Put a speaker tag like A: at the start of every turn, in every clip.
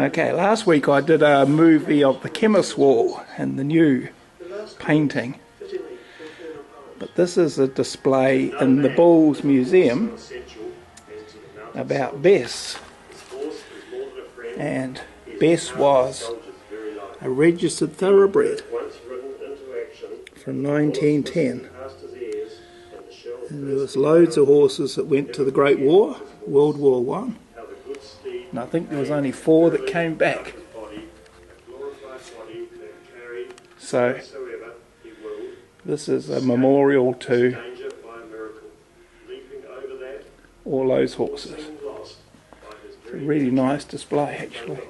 A: Okay, last week I did a movie of the Chemist's Wall and the new painting. But this is a display in the Bulls Museum about Bess. And Bess was a registered thoroughbred from 1910. And there was loads of horses that went to the Great War, World War I. And I think there was only 4 that came back. So this is a memorial to all those horses. It's a really nice display actually.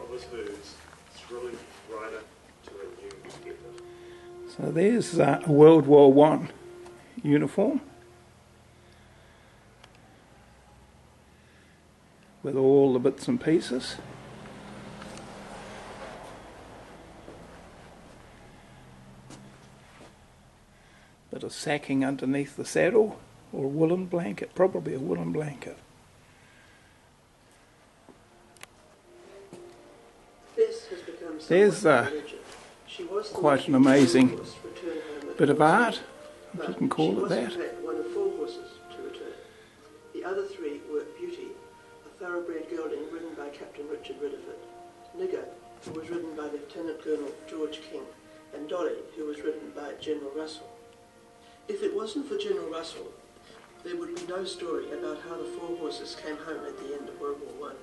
A: So there's a World War I uniform with all the bits and pieces. Bit of sacking underneath the saddle, or a woolen blanket, probably a woolen blanket. There's quite an amazing bit of art, if you can call it that.
B: One of 4 horses to return. The other 3 were Beauty, a thoroughbred gelding ridden by Captain Richard Ridderford, Nigger, who was ridden by Lieutenant Colonel George King, and Dolly, who was ridden by General Russell. If it wasn't for General Russell, there would be no story about how the 4 horses came home at the end of World War I.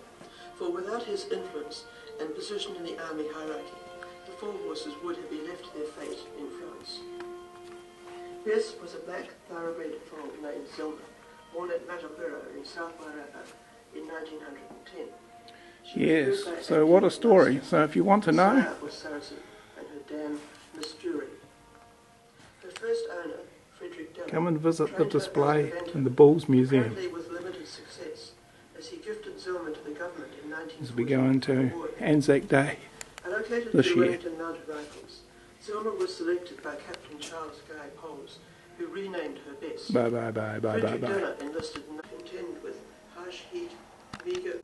B: For without his influence and position in the army hierarchy, the 4 horses would have been left to their fate in France. Bess was a black thoroughbred foal named Zelma, born at Matapura in South Wairarapa in 1910.
A: Yes, so what a story. So if you want to know,
B: was Saracen and her dam Miss Drury. Her first owner, Frederick Dillon,
A: come and visit the display in the Bulls Museum
B: apparently with limited success, as he gifted Zelma to the government in 1940.
A: as we go into Anzac Day
B: Allocated
A: this
B: to
A: year.
B: Wellington Mounted Rifles, Zelma was selected by Captain Charles Guy Poles, who renamed her Bess.
A: Bye bye bye bye bye
B: Frederick
A: bye.
B: Dillon enlisted in 1910 with harsh heat, vigor.